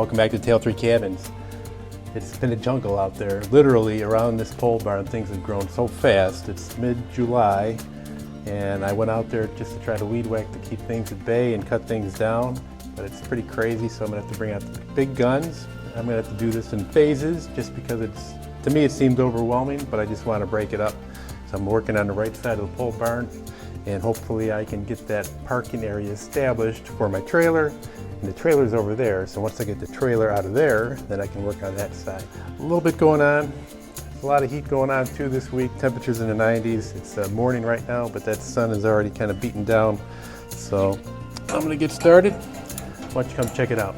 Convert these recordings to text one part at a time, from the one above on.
Welcome back to Tale 3 Cabins. It's been a jungle out there. Literally around this pole barn, things have grown so fast. It's mid-July, and I went out there just to try to weed whack to keep things at bay and cut things down. But it's pretty crazy, so I'm gonna have to bring out the big guns. I'm gonna have to do this in phases just because to me it seemed overwhelming, but I just want to break it up. So I'm working on the right side of the pole barn, and hopefully I can get that parking area established for my trailer. And the trailer's over there, so once I get the trailer out of there, then I can work on that side. A little bit going on. There's a lot of heat going on too this week. Temperatures in the 90s. It's morning right now, but that sun is already kind of beaten down. So I'm gonna get started. Why don't you come check it out?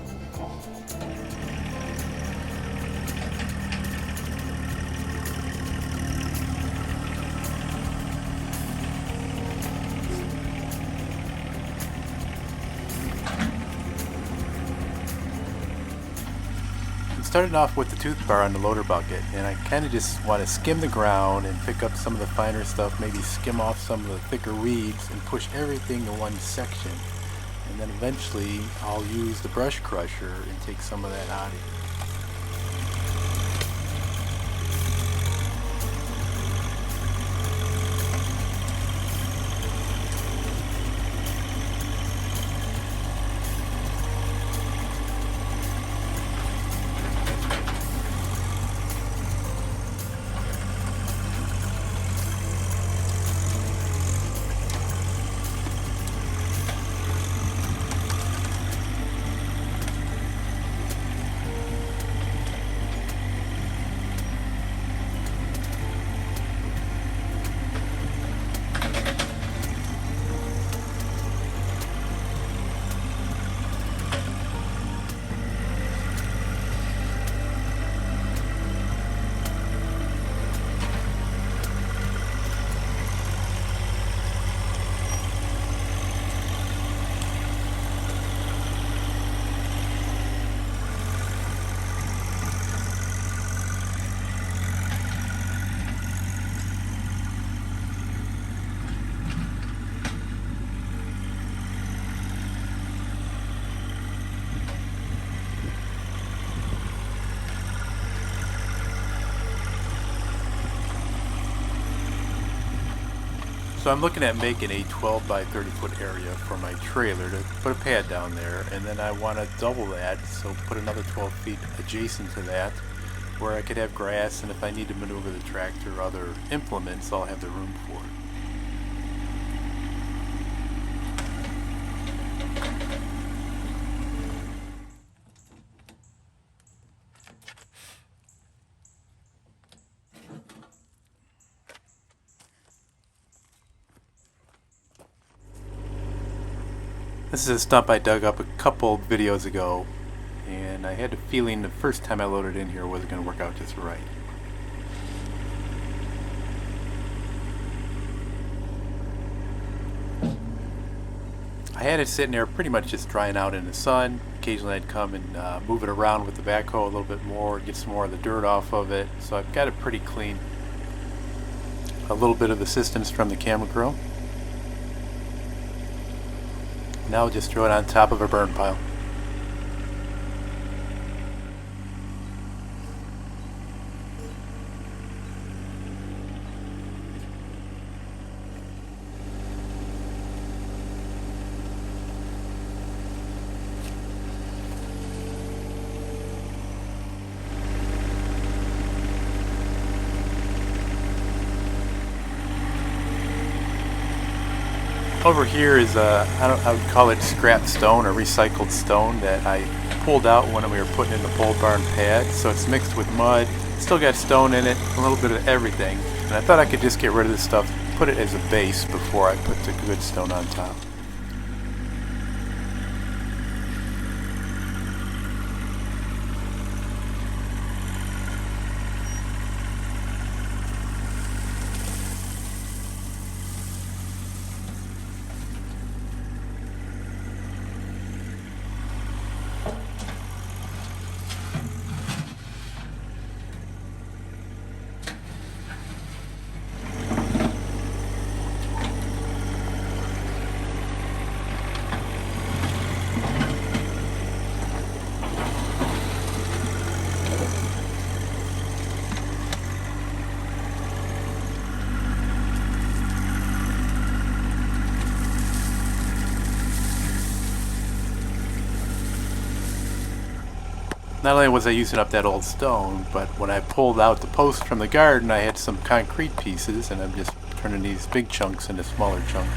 Started off with the tooth bar on the loader bucket, and I kind of just want to skim the ground and pick up some of the finer stuff, maybe skim off some of the thicker weeds and push everything in one section. And then eventually I'll use the brush crusher and take some of that out of here. So I'm looking at making a 12 by 30 foot area for my trailer to put a pad down there, and then I want to double that, so put another 12 feet adjacent to that where I could have grass, and if I need to maneuver the tractor or other implements, I'll have the room for it. This is a stump I dug up a couple videos ago, and I had a feeling the first time I loaded in here wasn't going to work out just right. I had it sitting there pretty much just drying out in the sun. Occasionally I'd come and move it around with the backhoe a little bit more, get some more of the dirt off of it, so I've got it pretty clean. A little bit of assistance from the camera crew. Now I'll just throw it on top of a burn pile. Over here is I would call it scrap stone or recycled stone that I pulled out when we were putting in the pole barn pad. So it's mixed with mud, still got stone in it, a little bit of everything. And I thought I could just get rid of this stuff, put it as a base before I put the good stone on top. Not only was I using up that old stone, but when I pulled out the post from the garden, I had some concrete pieces, and I'm just turning these big chunks into smaller chunks.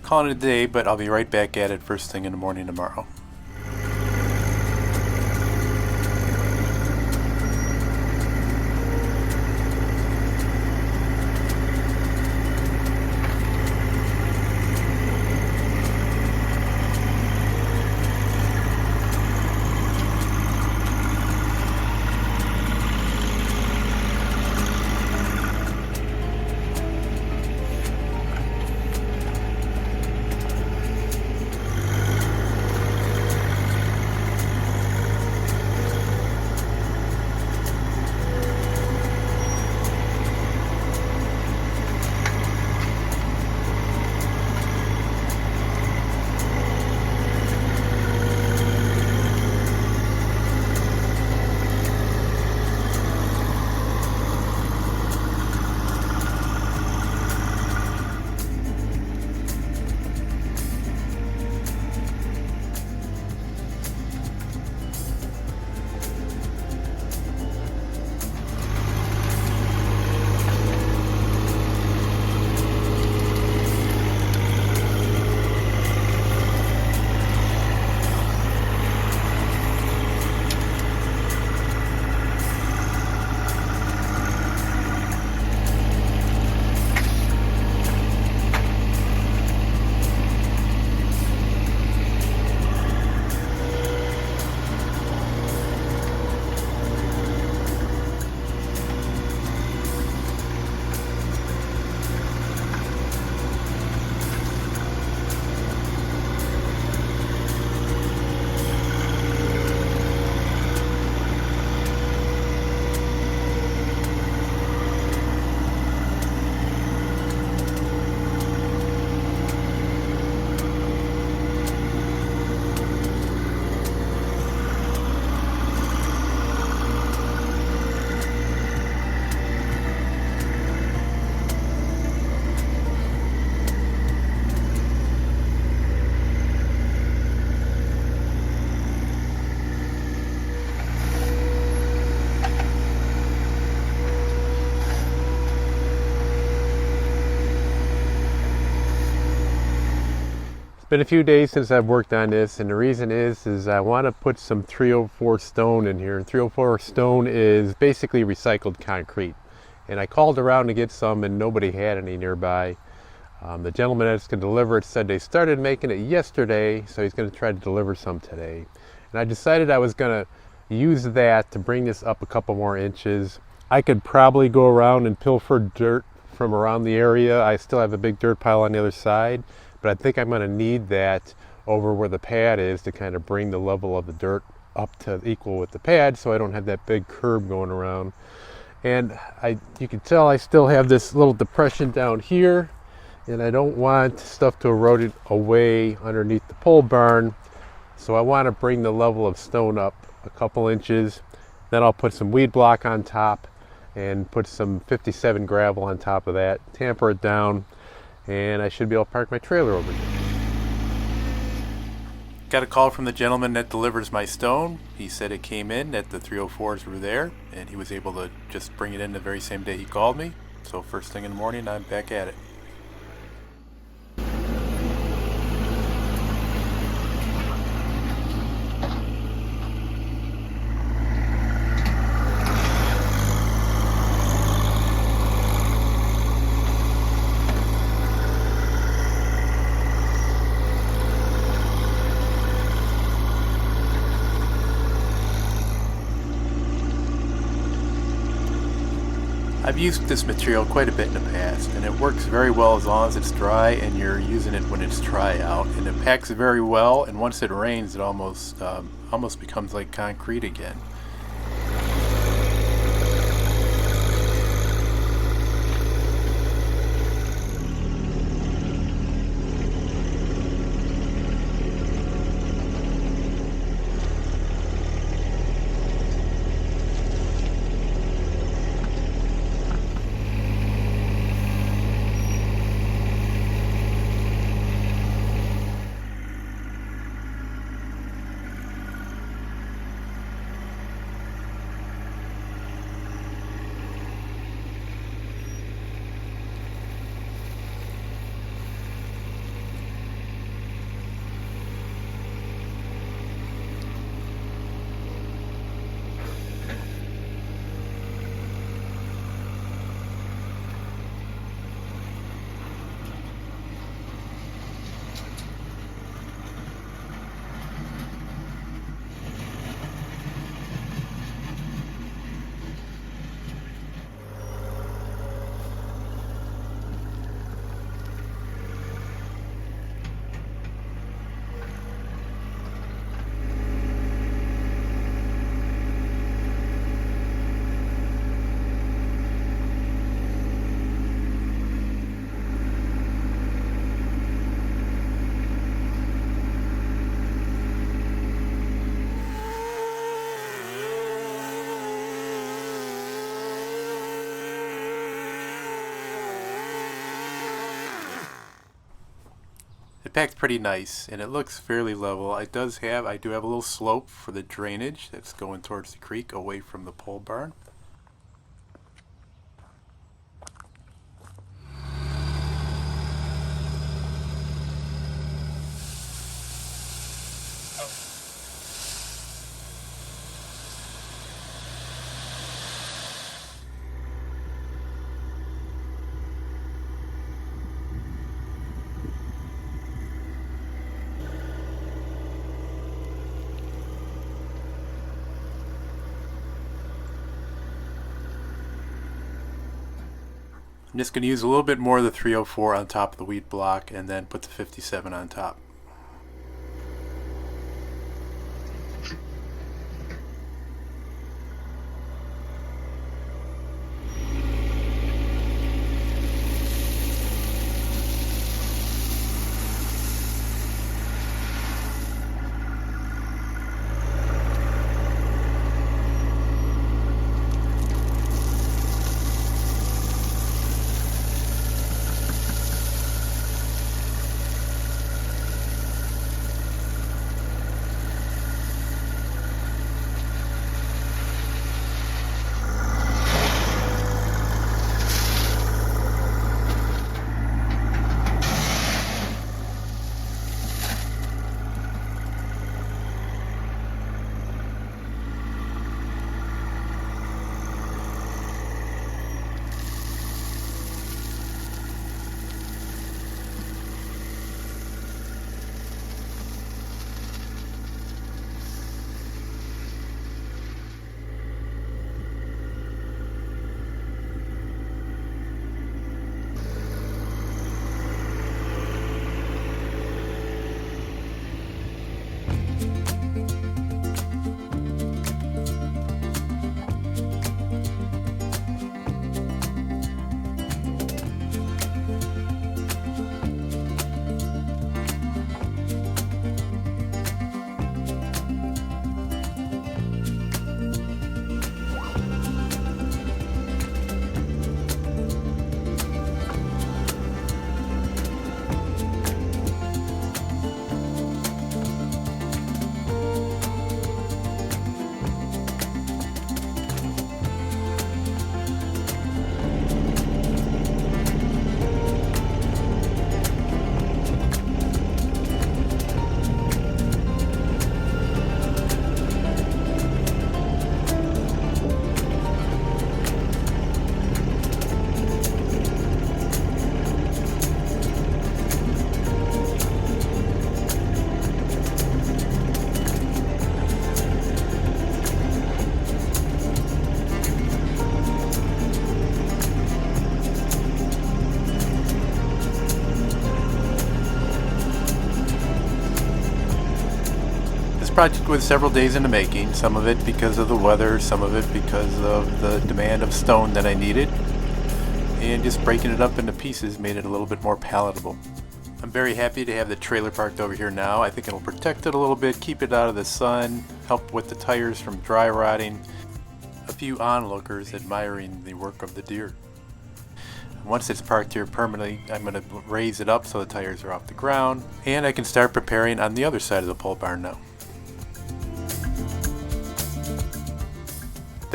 Calling it a day, but I'll be right back at it first thing in the morning tomorrow. It's been a few days since I've worked on this, and the reason is I want to put some 304 stone in here. 304 stone is basically recycled concrete, and I called around to get some and nobody had any nearby. The gentleman that's going to deliver it said they started making it yesterday, so he's going to try to deliver some today. And I decided I was going to use that to bring this up a couple more inches. I could probably go around and pilfer dirt from around the area. I still have a big dirt pile on the other side, but I think I'm going to need that over where the pad is to kind of bring the level of the dirt up to equal with the pad, so I don't have that big curb going around. And you can tell I still have this little depression down here, and I don't want stuff to erode it away underneath the pole barn, so I want to bring the level of stone up a couple inches. Then I'll put some weed block on top and put some 57 gravel on top of that, tamper it down, and I should be able to park my trailer over here. Got a call from the gentleman that delivers my stone. He said it came in, that the 304s were there, and he was able to just bring it in the very same day he called me. So first thing in the morning, I'm back at it. I've used this material quite a bit in the past, and it works very well as long as it's dry and you're using it when it's dry out. And it packs very well, and once it rains, it almost becomes like concrete again. It packed pretty nice, and it looks fairly level. I do have a little slope for the drainage that's going towards the creek away from the pole barn. I'm just going to use a little bit more of the 304 on top of the wheat block and then put the 57 on top. project was several days in the making, some of it because of the weather, some of it because of the demand of stone that I needed, and just breaking it up into pieces made it a little bit more palatable. I'm very happy to have the trailer parked over here now. I think it'll protect it a little bit, keep it out of the sun, help with the tires from dry rotting. A few onlookers admiring the work of the Deere. Once it's parked here permanently, I'm going to raise it up so the tires are off the ground, and I can start preparing on the other side of the pole barn now.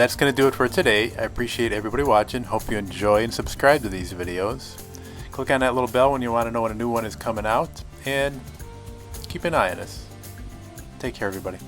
That's going to do it for today. I appreciate everybody watching. Hope you enjoy and subscribe to these videos. Click on that little bell when you want to know when a new one is coming out, and keep an eye on us. Take care, everybody.